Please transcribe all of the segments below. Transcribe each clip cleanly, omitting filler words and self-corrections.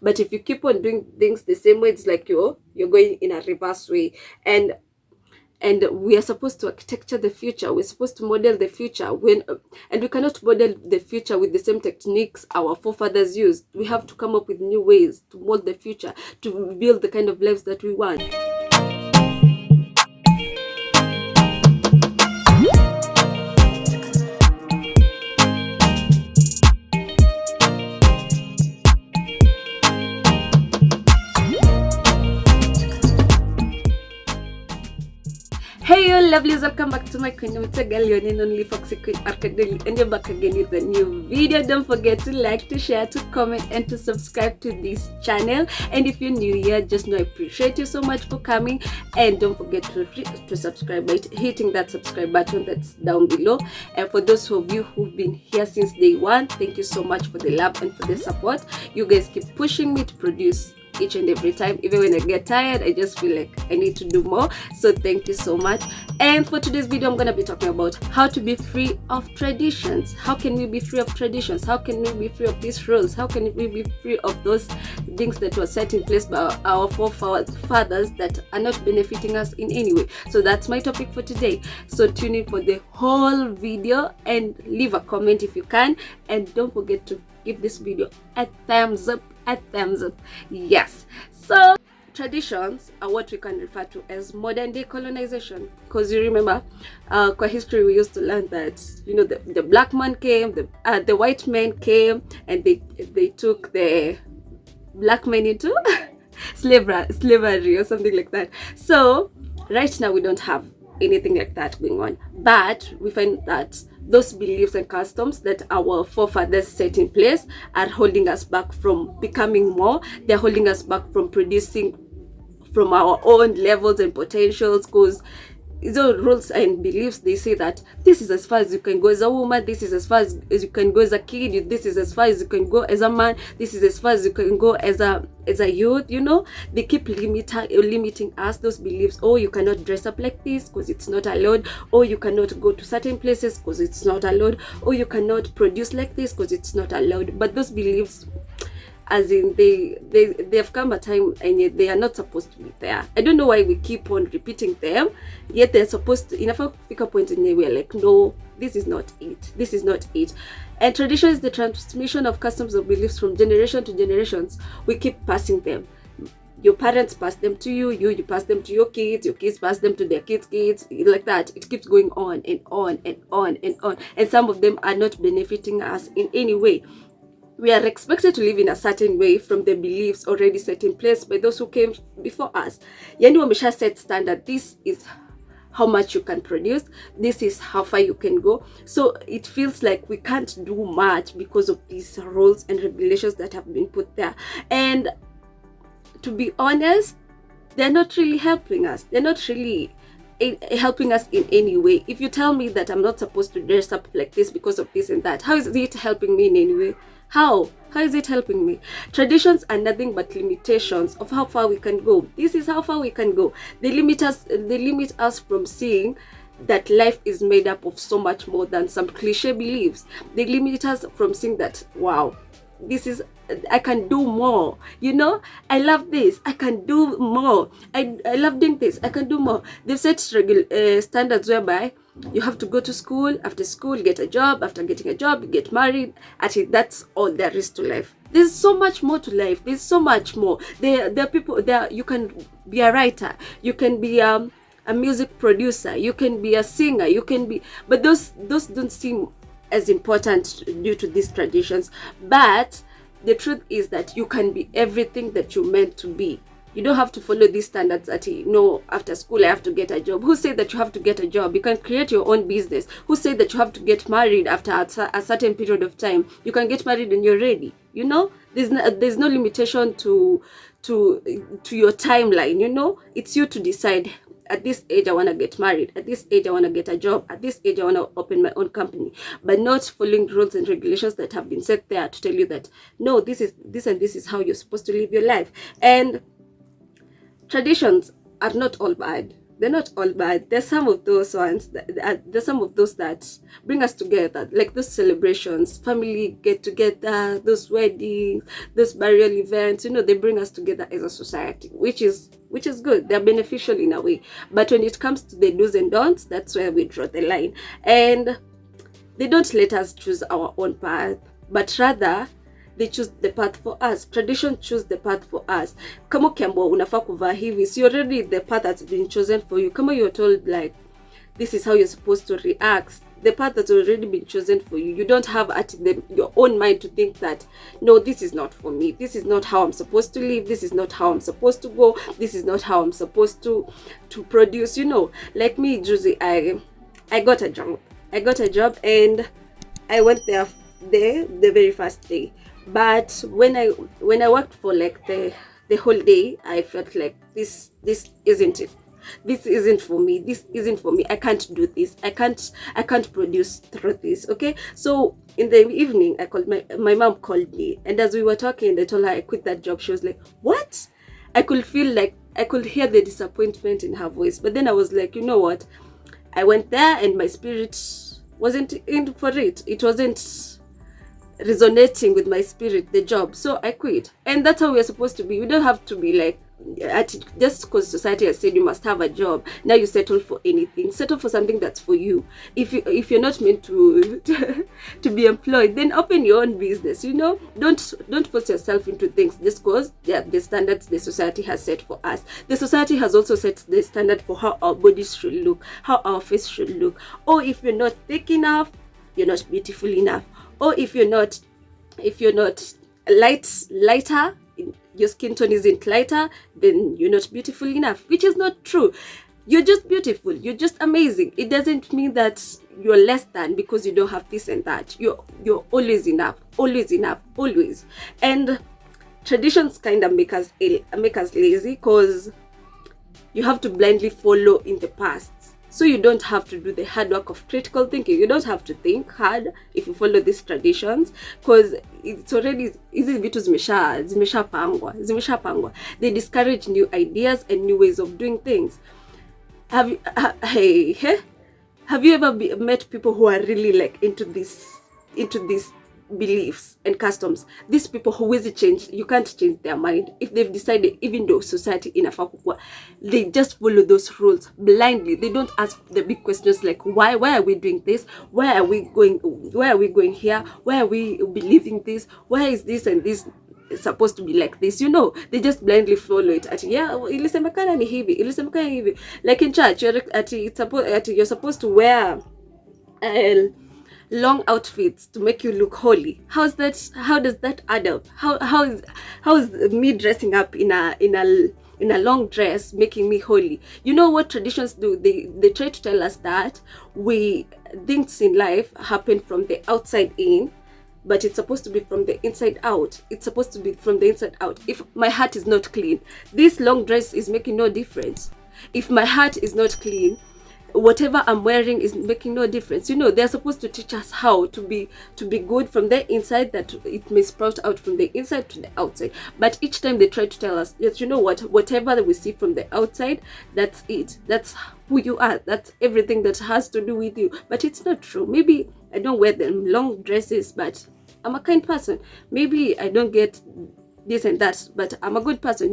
But if you keep on doing things the same way, it's like you're going in a reverse way. And we are supposed to architecture the future. We're supposed to model the future, and we cannot model the future with the same techniques our forefathers used. We have to come up with new ways to mold the future, to build the kind of lives that we want. Hey you lovelies, welcome back to my channel. It's a girl, your name only Foxy Queen Orkadolly, and you're back again with a new video. Don't forget to like, to share, to comment, and to subscribe to this channel. And if you're new here, just know I appreciate you so much for coming. And don't forget to subscribe by hitting that subscribe button that's down below. And for those of you who've been here since day one, thank you so much for the love and for the support. You guys keep pushing me to produce each and every time. Even when I get tired, I just feel like I need to do more. So thank you so much. And for today's video, I'm going to be talking about how to be free of traditions. How can we be free of traditions? How can we be free of these rules? How can we be free of those things that were set in place by our forefathers that are not benefiting us in any way? So that's my topic for today. So tune in for the whole video and leave a comment if you can. And don't forget to give this video a thumbs up. Yes. So traditions are what we can refer to as modern day colonization, because you remember kwa history we used to learn that, you know, the black man came, the white man came, and they took the black men into slavery or something like that. So right now we don't have anything like that going on, but we find that those beliefs and customs that our forefathers set in place are holding us back from becoming more. They're holding us back from producing from our own levels and potentials, because those rules and beliefs, they say that this is as far as you can go as a woman, this is as far as you can go as a kid, this is as far as you can go as a man, this is as far as you can go as a youth. You know, they keep limiting us, those beliefs. Oh, you cannot dress up like this because it's not allowed. Oh, you cannot go to certain places because it's not allowed. Oh, you cannot produce like this because it's not allowed. But those beliefs, as in they have come a time and yet they are not supposed to be there. I don't know why we keep on repeating them, yet they're supposed to. Enough of pick up point in there, we're like, no, this is not it, this is not it. And tradition is the transmission of customs or beliefs from generation to generations. We keep passing them. Your parents pass them to you, you pass them to your kids pass them to their kids, like that. It keeps going on and on and on and on, and some of them are not benefiting us in any way. We are expected to live in a certain way from the beliefs already set in place by those who came before us. Yani wamesha set standard. This is how much you can produce. This is how far you can go. So it feels like we can't do much because of these rules and regulations that have been put there. And to be honest, they're not really helping us. They're not really helping us in any way. If you tell me that I'm not supposed to dress up like this because of this and that, how is it helping me in any way? How is it helping me? Traditions are nothing but limitations of how far we can go. This is how far we can go. They limit us from seeing that life is made up of so much more than some cliche beliefs. They limit us from seeing that, wow, I can do more. You know, I love this, I can do more. I love doing this, I can do more. They've set standards whereby you have to go to school, after school get a job, after getting a job get married. Actually, that's all there is to life. There's so much more to life. There's so much more. There are people there. You can be a writer, you can be a music producer, you can be a singer, you can be, but those don't seem as important due to these traditions. But the truth is that you can be everything that you're meant to be. You don't have to follow these standards that, no, after school I have to get a job. Who said that you have to get a job? You can create your own business. Who said that you have to get married after a certain period of time? You can get married when you're ready. You know, there's no limitation to your timeline. You know, it's you to decide. At this age, I want to get married. At this age, I want to get a job. At this age, I want to open my own company. But not following rules and regulations that have been set there to tell you that, no, this and this is how you're supposed to live your life. And traditions are not all bad. they're not all bad. There's some of those ones there's some of those that bring us together, like those celebrations, family get together, those weddings, those burial events, they bring us together as a society, which is good. They're beneficial in a way. But when it comes to the do's and don'ts, that's where we draw the line. And they don't let us choose our own path, but rather they choose the path for us. Tradition choose the path for us. Kama ukiambiwa unafaa kuvaa hivi, see already the path that's been chosen for you. Kama you're told like this is how you're supposed to react, the path that's already been chosen for you. You don't have at your own mind to think that no, this is not for me. This is not how I'm supposed to live. This is not how I'm supposed to go. This is not how I'm supposed to produce. Like me, Josie, I got a job. And I went there the very first day. But when I worked for like the whole day, I felt like this isn't it. This isn't for me. This isn't for me. I can't do this. I can't produce through this. Okay. So in the evening, I called my mom called me, and as we were talking, I told her I quit that job. She was like, "What?" I could feel like I could hear the disappointment in her voice. But then I was like, you know what? I went there and my spirit wasn't in for it. It wasn't resonating with my spirit, the job. So I quit. And that's how we're supposed to be. We don't have to be like, just because society has said you must have a job, now you settle for anything. Settle for something that's for you. If you're not meant to be employed, then open your own business. Don't force yourself into things just because the standards the society has set for us. The society has also set the standard for how our bodies should look, how our face should look. Or if you're not thick enough, you're not beautiful enough. Or if you're not lighter, your skin tone isn't lighter, then you're not beautiful enough, which is not true. You're just beautiful. You're just amazing. It doesn't mean that you're less than because you don't have this and that. You're always enough, always. And traditions kind of make us lazy because you have to blindly follow in the past. So you don't have to do the hard work of critical thinking. You don't have to think hard if you follow these traditions because it's already easy. Vitu zimeshapangwa. They discourage new ideas and new ways of doing things. Have you ever met people who are really like into these beliefs and customs? These people who will change, you can't change their mind. If they've decided, even though society inafaa kukua, they just follow those rules blindly. They don't ask the big questions like why are we doing this, why are we going here, why are we believing this, why is this and this supposed to be like this? They just blindly follow it. Ilisemekana ni hivi. Like in church, you're supposed to wear long outfits to make you look holy. How does that add up? How is me dressing up in a long dress making me holy? You know what traditions do? They try to tell us that things in life happen from the outside in, but it's supposed to be from the inside out. It's supposed to be from the inside out. If my heart is not clean, this long dress is making no difference. If my heart is not clean, whatever I'm wearing is making no difference. They're supposed to teach us how to be good from the inside, that it may sprout out from the inside to the outside. But each time they try to tell us that, whatever we see from the outside, that's it. That's who you are. That's everything that has to do with you. But it's not true. Maybe I don't wear them long dresses, but I'm a kind person. Maybe I don't get this and that, but I'm a good person,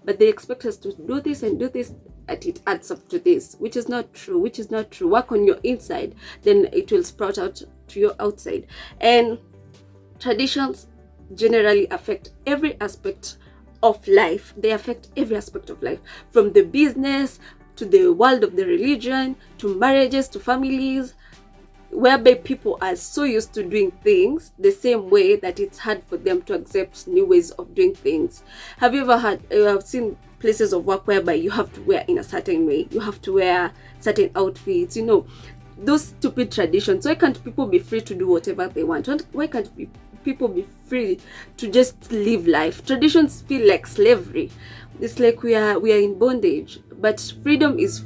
but they expect us to do this and do this, and it adds up to this, which is not true. Work on your inside, then it will sprout out to your outside. And traditions generally affect every aspect of life. They affect every aspect of life, from the business to the world of the religion, to marriages, to families, whereby people are so used to doing things the same way that it's hard for them to accept new ways of doing things. Have you ever seen places of work whereby you have to wear in a certain way, you have to wear certain outfits, those stupid traditions? Why can't people be free to do whatever they want? Why can't people be free to just live life? Traditions feel like slavery. It's like we are in bondage. But freedom is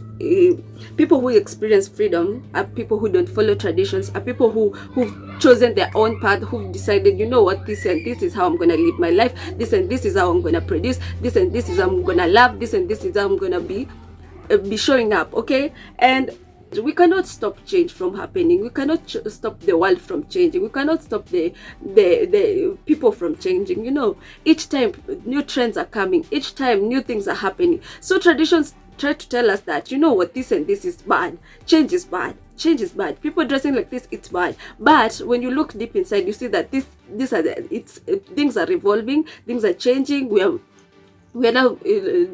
people who experience freedom are people who don't follow traditions, are people who've chosen their own path, who've decided, this and this is how I'm gonna live my life, this and this is how I'm gonna produce, this and this is how I'm gonna love, this and this is how I'm gonna be. be showing up, okay? And we cannot stop change from happening. We cannot stop the world from changing. We cannot stop the people from changing. You know, each time new trends are coming, each time new things are happening. So traditions try to tell us that, you know what, this and this is bad. Change is bad. Change is bad. People dressing like this, it's bad. But when you look deep inside, you see that these are things are evolving, things are changing. We are now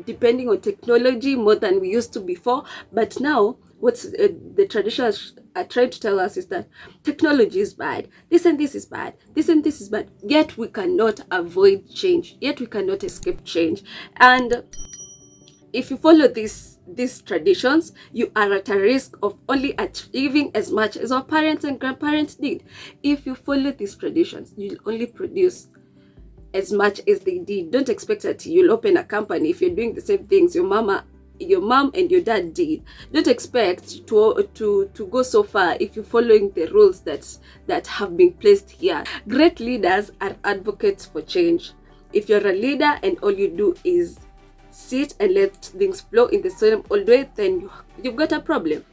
depending on technology more than we used to before. But now what the traditions are trying to tell us is that technology is bad, this and this is bad, this and this is bad, yet we cannot avoid change, yet we cannot escape change. And if you follow these traditions, you are at a risk of only achieving as much as our parents and grandparents did. If you follow these traditions, you'll only produce as much as they did. Don't expect that you'll open a company if you're doing the same things your mom and your dad did. Don't expect to go so far if you're following the rules that have been placed here. Great leaders are advocates for change. If you're a leader and all you do is sit and let things flow in the same old way, then you've got a problem.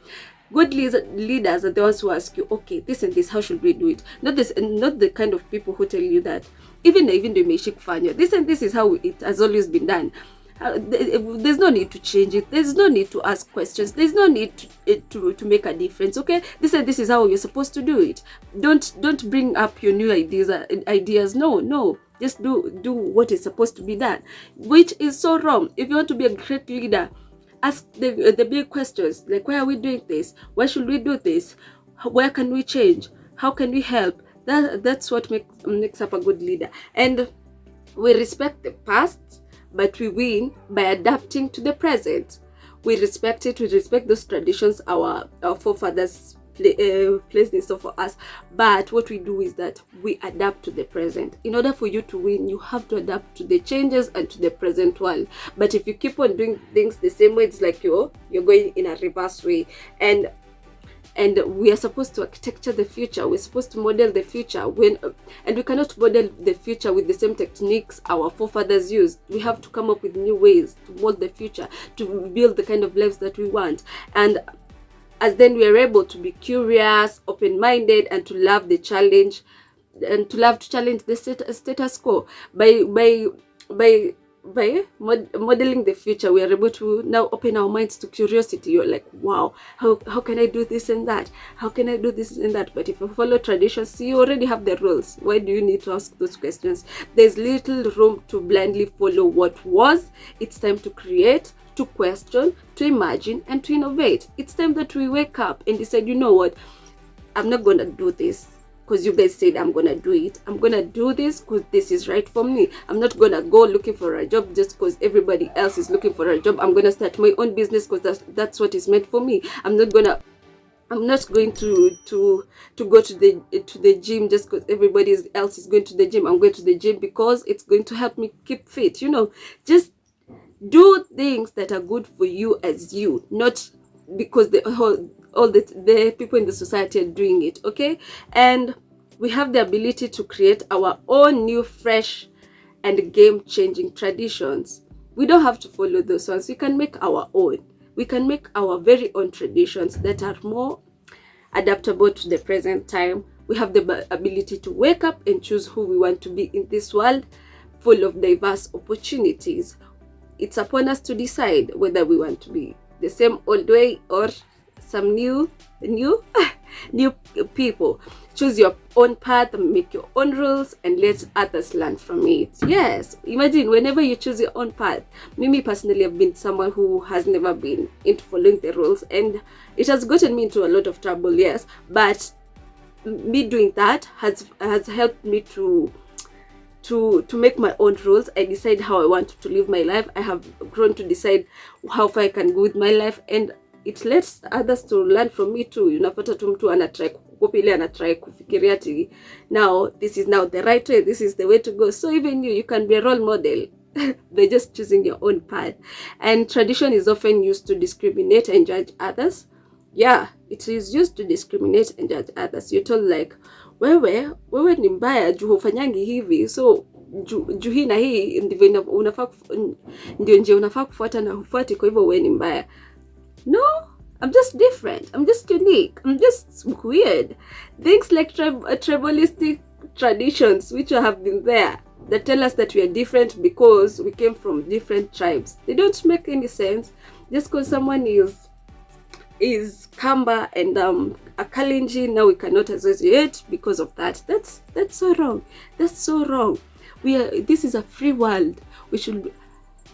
Good leaders are the ones who ask you, okay, this and this, how should we do it? Not the kind of people who tell you that even though may shake fanya, this and this is how it has always been done. There's no need to change it. There's no need to ask questions. There's no need to make a difference. Okay, this and this is how you're supposed to do it. Don't bring up your new ideas. No. Just do what is supposed to be done, which is so wrong. If you want to be a great leader, ask the big questions like, why are we doing this? Why should we do this? Where can we change? How can we help? That's what makes up a good leader. And we respect the past, but we win by adapting to the present. We respect it. We respect those traditions our forefathers placed in store for us. But what we do is that we adapt to the present. In order for you to win, you have to adapt to the changes and to the present world. But if you keep on doing things the same way, it's like you're going in a reverse way. And we are supposed to architecture the future. We're supposed to model the future and we cannot model the future with the same techniques our forefathers used. We have to come up with new ways to mold the future, to build the kind of lives that we want. And as then we are able to be curious, open-minded, and to love the challenge, and to love to challenge the status quo. By modeling the future, we are able to now open our minds to curiosity. You're like, wow, how can I do this and that? How can I do this and that? But if you follow traditions, you already have the rules. Why do you need to ask those questions? There's little room to blindly follow what was. It's time to create, to question, to imagine, and to innovate. It's time that we wake up and decide, you know what, I'm not gonna do this because you guys said I'm gonna do it. I'm gonna do this because this is right for me. I'm not gonna go looking for a job just because everybody else is looking for a job. I'm gonna start my own business because that's what is meant for me. I'm not going to go to the gym just because everybody else is going to the gym. I'm going to the gym because it's going to help me keep fit. You know, just do things that are good for you as you, not because all the people in the society are doing it. Okay, and we have the ability to create our own new, fresh, and game-changing traditions. We don't have to follow those ones. We can make our own. We can make our very own traditions that are more adaptable to the present time. We have the ability to wake up and choose who we want to be in this world full of diverse opportunities. It's upon us to decide whether we want to be the same old way or some new people. Choose your own path, make your own rules, and let others learn from it. Yes, imagine whenever you choose your own path. Me personally, I've been someone who has never been into following the rules, and it has gotten me into a lot of trouble. Yes, but me doing that has helped me to make my own rules. I decide how I want to live my life. I have grown to decide how far I can go with my life, and it lets others to learn from me too. Unapata tu mtu anatry kukopile, anatry kufikiria ati now this is now the right way, this is the way to go. So even you can be a role model by just choosing your own path. And tradition is often used to discriminate and judge others. Yeah, it is used to discriminate and judge others. You're told like, wewe ni mbaya juu hufanyangi hivi, so juu hii na hii ndio njia unafaa kufuata na hufuati, kwa hivyo wewe ni mbaya. No, I'm just different. I'm just unique. I'm just weird. Things like tribalistic traditions, which have been there, that tell us that we are different because we came from different tribes. They don't make any sense. Just because someone is Kamba and a Kalenjin, now we cannot associate because of that. That's so wrong. That's so wrong. This is a free world. We should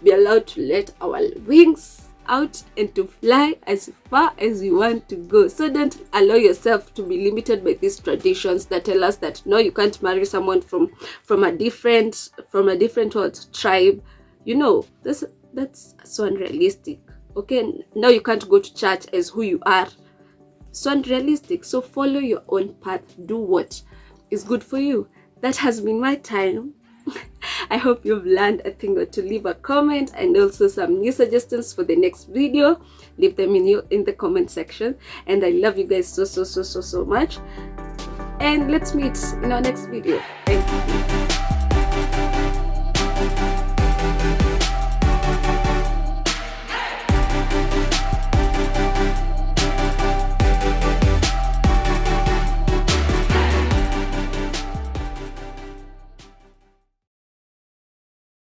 be allowed to let our wings out and to fly as far as you want to go. So don't allow yourself to be limited by these traditions that tell us that no, you can't marry someone from a different tribe. You know, that's so unrealistic. Okay, now you can't go to church as who you are. So unrealistic. So follow your own path. Do what is good for you. That has been my time. I hope you've learned a thing or two. Leave a comment and also some new suggestions for the next video. Leave them in the comment section. And I love you guys so much. And let's meet in our next video. Thank you.